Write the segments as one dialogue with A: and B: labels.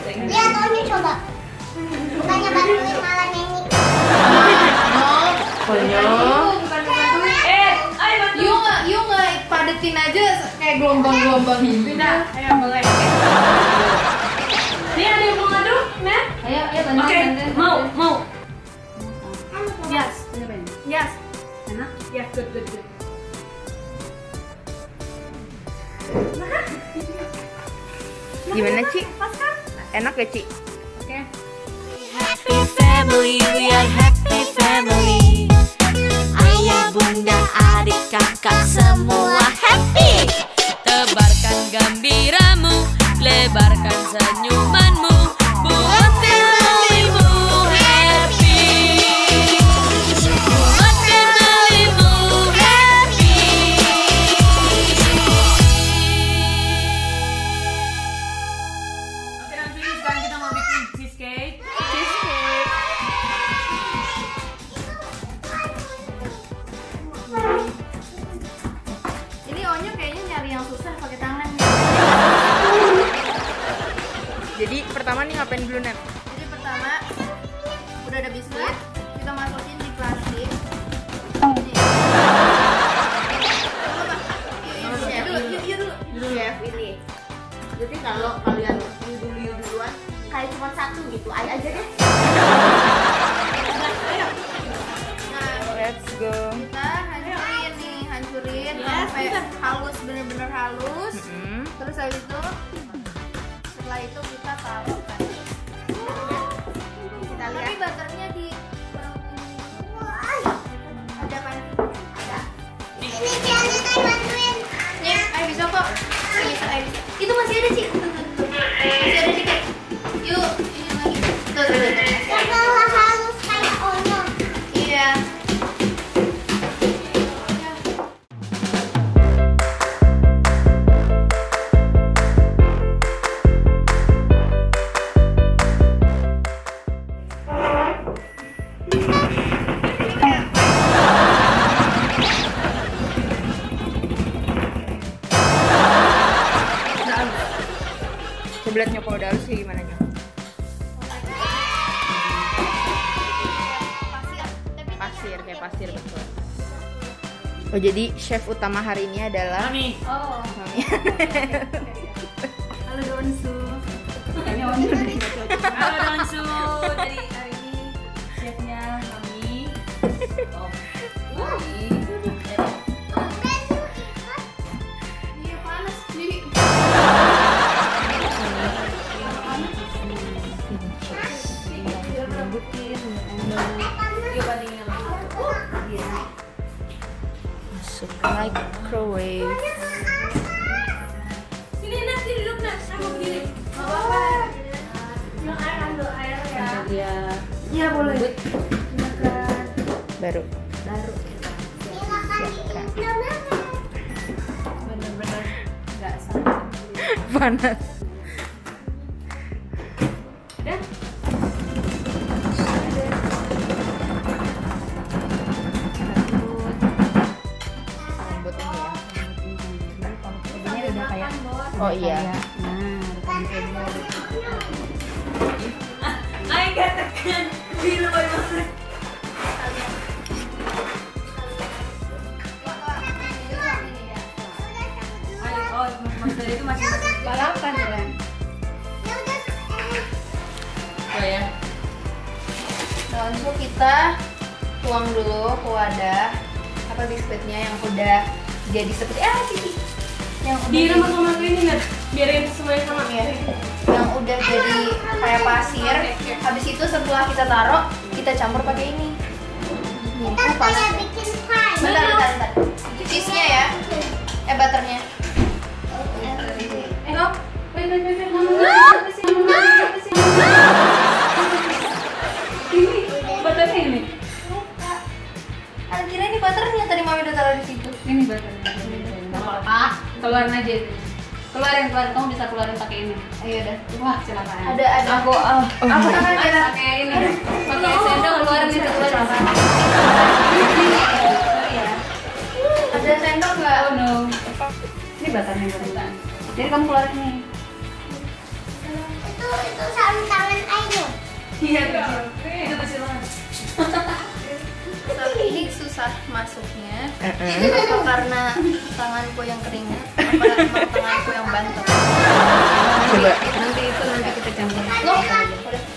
A: Lihat Onyu coba. Bukannya bantuin malah nyanyi.
B: Onyu.
C: Yuk nggak padetin aja kayak gelombang-gelombang gitu.
B: Tidak, ayo boleh. Nih ada yang mau ngadu, Nen?
C: Ayo bantuin.
B: Oke, mau.
A: Yes.
B: Yes. Enak? Yes, good.
D: Gimana, Ci? Enak gak, Ci?
B: Oke.
E: Happy family, we are happy family. Ayah, bunda, adik, kakak semua happy. Tebarkan gembiramu, lebarkan senyumanmu, buat familymu happy. Buat familymu happy.
B: Oke, nanti sekarang kita mau bikin cheesecake.
C: Ini Onyu kayaknya nyari yang susah pakai tangan.
D: Jadi pertama nih ngapain dulu, Nen?
C: Jadi pertama udah ada biskuit, kita masukin di plastik.
A: Dulu ya ini. Jadi kalau kalian duluan kayak cuma satu gitu, ayo aja deh.
C: Nah,
D: Let's go.
C: kita hancurin sampai halus, bener-bener halus. Terus habis itu setelah itu kita taruh kan. Kita lihat. Tapi butternya di ada kan? Ada.
A: Ini jangan bantuin.
C: Ya, ayo bisa kok. Bisa. Itu masih ada sih. Masih ada dikit. Yuk, ini lagi. Tuh.
A: Setelah halus kayak Onyu.
C: Iya.
D: Coba lihat nyokol udah halus kayak gimana, Nyok? Pasir, kayak pasir betul. Oh, jadi chef utama hari ini adalah
B: Mami.
C: Oh.
D: Mami.
B: Halo Donsu. Ini Onyu udah nggak cocok. Halo Donsu. Jadi hari ini chefnya Mami. Oh, Mami.
C: Iya panas sih.
D: Masuk microwave.
B: Sini Nas, sini duduk Nas. Aku begini. Yang air ambil air ya. Iya boleh.
D: Baru.
B: Bener-bener nggak salah.
D: Panas.
B: Dan
D: Lembut ini ya.
B: ini udah kayak.
D: Oh iya.
B: Ayo katakan biru banget. Oh, maksudnya itu masih balapan ya kan? Oh ya.
C: Langsung kita tuang dulu ke wadah apa biskuitnya yang udah jadi seperti Cici. Yang udah
B: Di rumah
C: jadi-
B: mama ini Nat, biarin semuanya sama.
C: Iya. Yang udah jadi kayak pasir. Habis itu setelah kita taruh, kita campur pakai ini.
A: Kita kayak bikin pie.
C: Bentar. Cheese-nya ya. Butternya.
B: Wait. Ini butternya ini.
C: Kira ini butternya tadi mami udah taruh di situ.
B: Ini butternya. Nggak apa-apa. Keluarin aja. Keluarin. Kamu bisa keluarin pakai ini.
C: Ayo udah.
B: Wah, kecelakaan.
C: Ada.
B: Aku pakai ini. Pakai sendok keluarin itu keluarin.
C: Ada sendok nggak?
B: Oh no. Ini butternya. Jadi kamu keluarin nih.
A: Itu
B: Iya kecil. Itu kecil banget.
C: Ini susah masuknya. Apa karena tanganku yang keringat? Apa emang tanganku yang bantet?
D: Coba.
B: Nanti kita campur.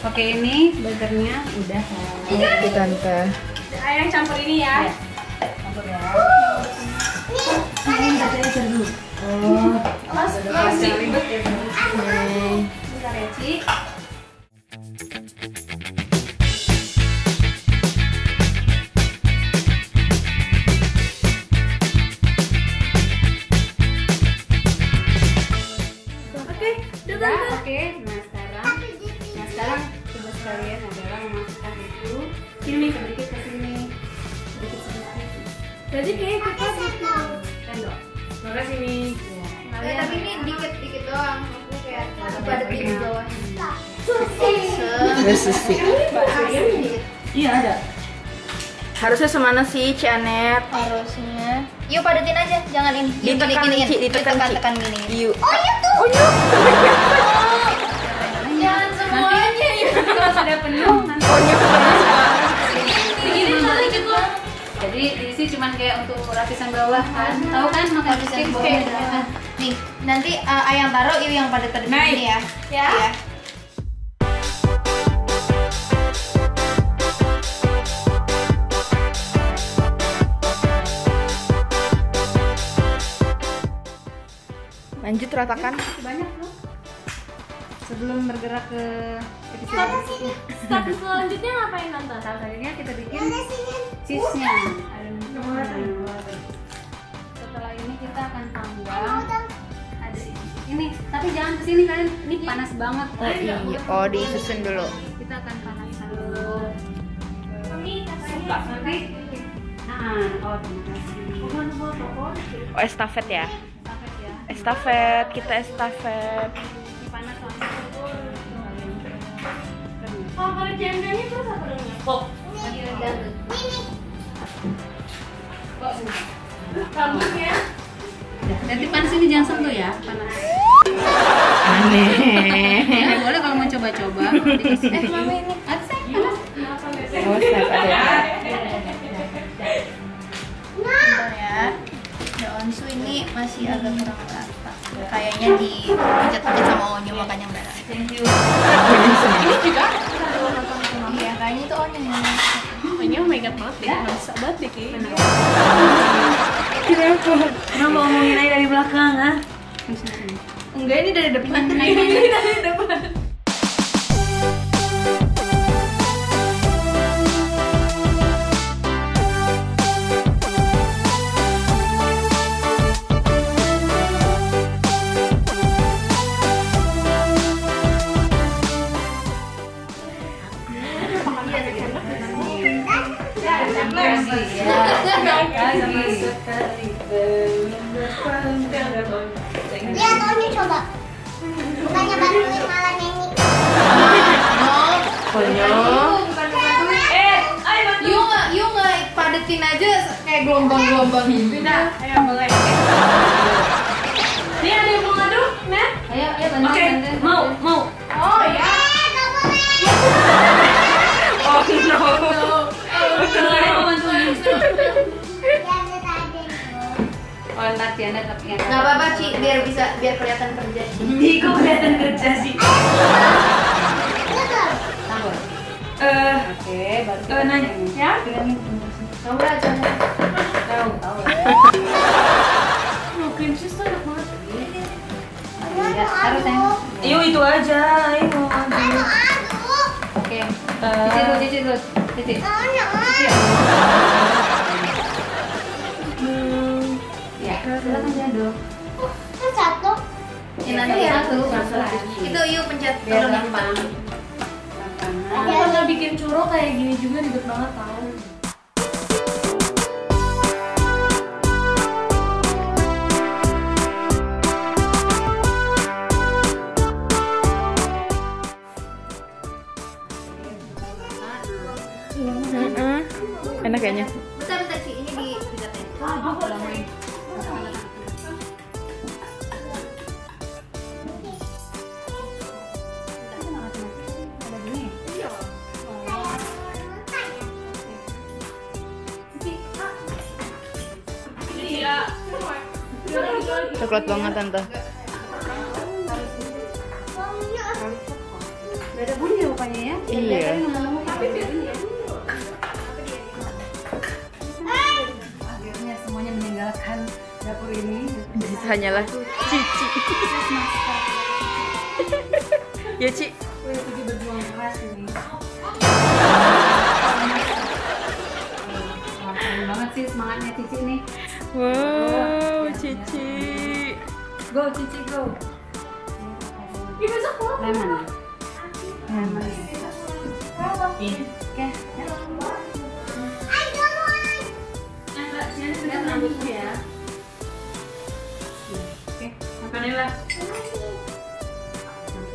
B: Oke, ini burgernya udah.
D: Itu tante.
B: Ayang campur ini ya. Campur ya. Ini burgernya dulu. Oh. Masih ribet ya. Bentar ya, Ci. Oke, nah sekarang tugas kalian adalah memasukkan itu. Sini sedikit ke sini, sedikit.
C: Jadi kayak kita butuh.
B: Sendok. Makasih nih.
C: Tapi ini dikit doang. Aku kayak pada di bawahnya.
D: Susi.
B: Iya ada.
D: Harusnya semana sih, Cianet?
C: Harusnya. Yuk padatin aja, jangan ini.
D: Ditekan, Ci, ditekan, Ci.
C: tekan gini.
D: Yuk.
C: Oh iya tuh.
D: Oh iya.
C: Jangan semuanya yuk.
B: Kalau sudah penuh, nanti.
D: Oh iya.
B: Ini nanti gitu. Jadi diisi cuma kayak untuk lapisan bawah kan. Tahu kan makan biskuit bawahnya.
C: Nih, nanti ayang taruh, Iu yang padat
B: Naik.
C: ini ya.
B: Ya.
C: Iya.
D: Lanjut ratakan.
B: Banyak loh. Sebelum bergerak ke episode
A: Step selanjutnya ngapain tante?
B: selanjutnya kita bikin cheese-nya. Setelah ini kita akan panggang. Ada ini, tapi jangan kesini kalian. Ini panas banget.
D: Oh iya. Oh, disusun dulu.
B: Kita akan panaskan dulu. Suka nanti. Oh terima kasih.
D: Oh, estafet ya?
B: Estafet ya.
D: Estafet, kita estafet.
B: Ini panas banget.
A: Oh, kalau jandanya terus apa dong?
B: Lagi rendah tuh.
A: Rambutnya?
B: Nanti panas ini jangan sentuh ya, panas.
D: Aneh.
B: Ya, boleh kalau mau coba-coba. Dikasih.
C: Mama ini.
B: Ada saya panas.
D: Oh, step ada.
C: Bentar ya. Daunsu ini masih agak kurang rata. Kayaknya dipencet-pencet sama Onyo makanya enggak rata.
B: Thank you.
C: Iya, kayaknya itu Onyo yang
A: Makanya megat banget deh, masa banget deh kayaknya.
B: Kenapa ngomongin aja dari belakang, ah?
C: enggak, ini dari depan.
E: Lihat Onyo coba. Bukannya bantuin malah nyanyi.
C: Yuk nggak padetin aja kayak gelombang-gelombang gitu.
A: Nah, ayo mulai. Nih ada yang mau ngadu, Net?
B: Ayo, bantu.
A: Oke, mau. Oh ya.
D: Oh no.
B: Kalian mau bantuin?
E: Lihat tadi.
B: Oh, ntar Tiana tapi yang
C: Nggak apa-apa Ci, biar kelihatan kerja.
B: Ih, kok kelihatan kerja sih?
E: Betul.
B: Tambah. Oke, baru kita
A: Nanya, ya?
C: Tahu nggak aja?
B: Tahu.
A: Oh, cream cheese tuh enak banget.
B: Ya, taruh sayang.
A: Yuk itu aja, ayo.
E: Aduh.
B: Oke. Cicit dulu. Ya, silakan jadul.
E: Kan satu.
C: Ini nanti satu. Itu yuk pencet
B: Biar
C: tolong
B: gampang.
A: Aku pernah bikin churro kayak gini juga ribet banget tau.
D: Enak kayaknya.
C: Bentar Ci, ini dicatain.
B: Ada bunyi?
D: Coklat banget tante.
B: Gak ada bunyi rupanya ya?
D: Iya.
B: Akhirnya semuanya meninggalkan dapur ini.
D: Hanyalah Cici. Ya Ci.
B: Cici berjuang keras ini. Keren banget sih semangatnya Cici nih.
D: Wow, Cici.
B: Go Cici go. Lemon. Lemon. Oke. Lihat rambutnya ya. Oke, makanin lah.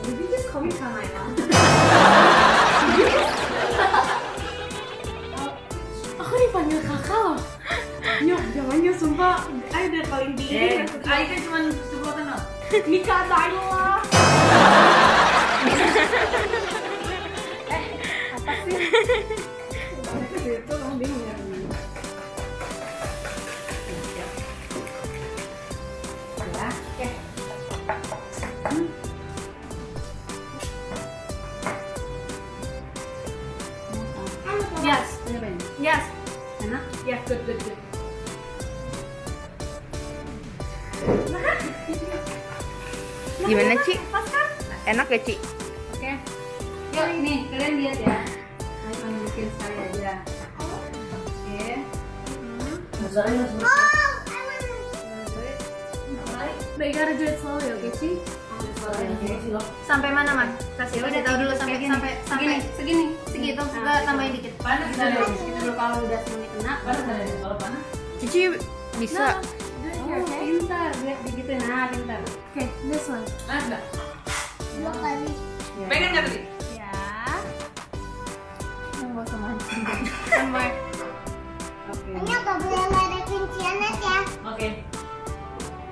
B: Did you just call me Kamaila?
C: Aku dipanggil kakak loh. Nyok, jangan sumpah. Ayo udah paling dingin.
B: Ayo kan cuma 10 kan loh.
C: Nikah tayo lah. Apa sih? Itu kamu bingung ya?
B: Oke.
C: Yes. Yes.
B: Enak?
C: Ya, good.
D: Gimana Ci? Enak ya Ci?
B: Oke. Yuk nih, kalian lihat ya. Ayo kami bikin sekali aja. Oke.
C: But you gotta do it slowly, okay sih? Sampai mana, Man? Kasih tahu dulu sampai
B: segini.
C: segitu. Enggak tambahin dikit.
B: Panas kita dulu kalau udah semuanya kena. Panas kalau panas.
D: Cici bisa.
B: Oh, pintar, lihat begitu. Nah, pintar.
C: Okay, this one.
B: Enggak.
E: 2 kali.
B: Pengen nggak tadi?
C: Ya. Enggak usah mancing. Sampai.
B: Oke.
E: Ini gak boleh nggak ada kunciannya ya.
B: Oke.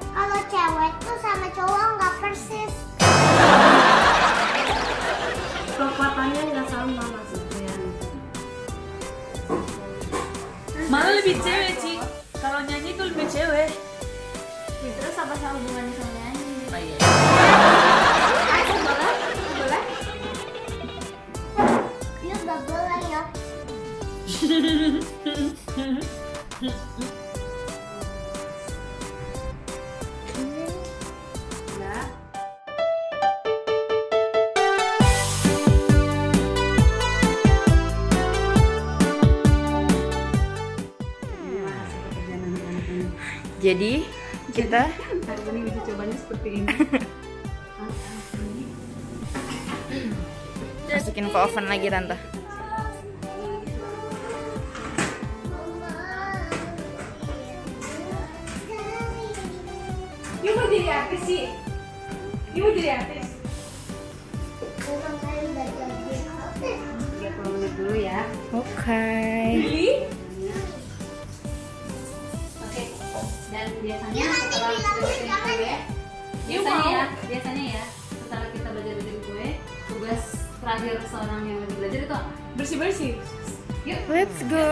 E: Kalau cewek tuh sama cowok nggak persis.
C: Kekuatannya nggak sama maksudnya.
B: Malah lebih cewek sih. Kalau nyanyi tuh lebih cewek.
C: Ya, terus apa sama hubungannya sama nyanyi?
B: Oh iya.
C: Boleh?
E: Iya gak boleh ya.
B: Ya.
D: Jadi kita
B: Hari ini uji cobanya seperti ini.
D: masukin ke oven lagi tante.
C: You mau jadi artis sih? You mau jadi artis?
E: Memang kalian udah jadi artis.
B: 30 menit dulu ya.
D: Oke.
C: Really?
B: Oke. Dan biasanya
E: Ya nanti
B: setelah
E: bilangnya jangan ya.
B: biasanya ya setelah kita belajar bikin kue, tugas terakhir seorang yang lagi belajar itu apa?
C: Bersih-bersih.
B: Yuk.
D: Let's go.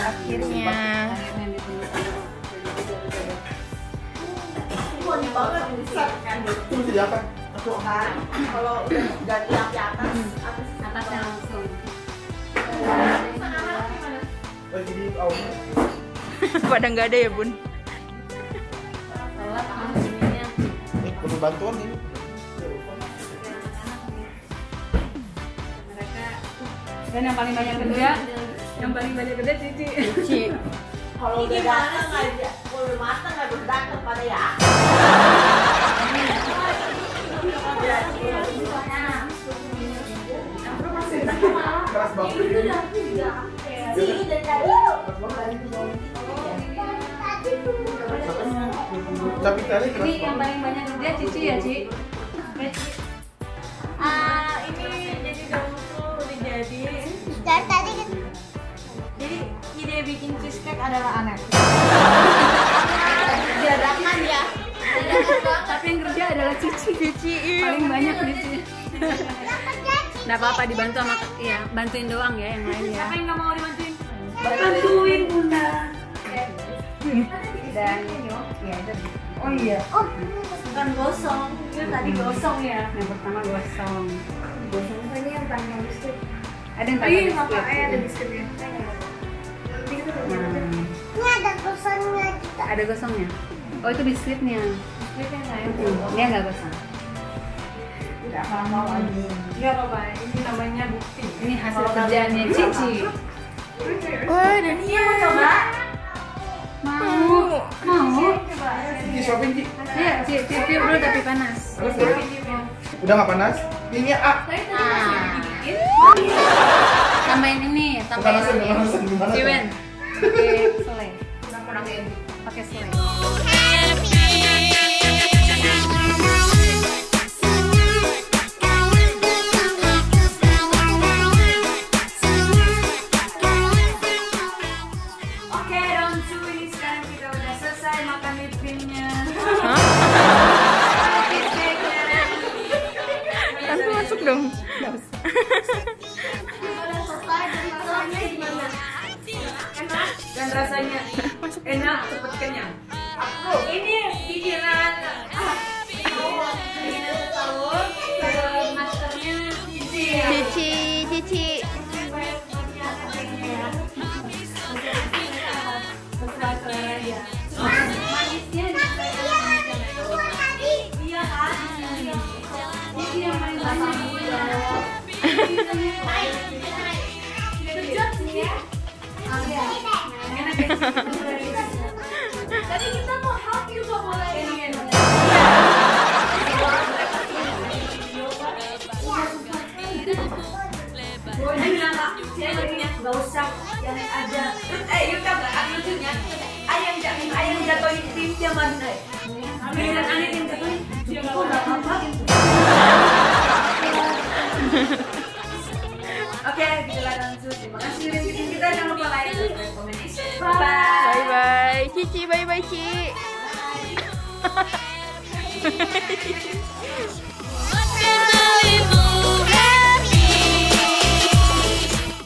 D: Akhirnya.
B: Akhirnya ditunggu.
A: Wangi banget bisa kan kalau udah di atas
B: Atasnya langsung.
D: Pada nggak ada ya bun?
B: Telat langsungnya.
F: Perlu bantuan ini.
B: Mereka dan yang paling banyak kerja, Cici.
D: Cici.
A: kalau udah datang aja kalau udah matang nggak boleh datang pada ya.
F: Keras banget. Tapi tadi keras
B: Ini yang paling banyak kerja Cici ya, Ci.
C: Ini jadi dongsu udah jadi.
E: Dari tadi kan
C: Jadi ide bikin cheesecake adalah Anet.
A: Diadakan
B: Tapi yang kerja adalah Cici. Paling banyak duitnya. Nggak apa-apa dibantu sama ya, bantuin doang ya yang lain ya. Siapa yang nggak mau dibantuin? Bantuin Bunda. Dan ya itu. Oh iya. Oh, bukan gosong. Itu tadi gosong ya. Yang pertama gosong. Gosong apa ini yang tanpa biskuit? Ada yang tanpa biskuit. Iya, ada biskuitnya.
E: Ini ada gosongnya juga.
B: Ada gosongnya. Oh itu biskuitnya. Biskuitnya saya. Dia nggak gosong. Tidak mau lagi. Nggak apa-apa. Ini namanya bukti. Ini hasil kerjaannya Cici.
D: Wah, dan
B: Iya mau coba? Mau.
F: Ci, suapin Ci.
B: Iya, Cici dulu tapi panas.
F: Udah nggak panas? Ini A.
B: Tambahin ini, tambahin
F: Panasan,
B: ini.
F: panasan, gimana?
B: Siwen. Pakai selai. Pakai selai. Oke, Ronsu, ini sekarang kita udah selesai makan whippingnya.
D: Tante masuk dong.
B: Dan rasanya enak, cepet kenyang. Ini bikinan masternya Cici ya.
D: Cici.
B: Manisnya iya kan? Cici yang paling banyak. Tadi kita mau hug juga boleh. Gak usah yang ada. Yuk kan lucunya. Ayang jatuhin tim zaman. Biaran aneh yang jatuhin. Kok gak apa-apa? Oke, gitulah Ronsu. Terima kasih udah ikutin kita. Jangan lupa like, subscribe, komen, share. Bye.
D: Bye. Cici, bye. Ci.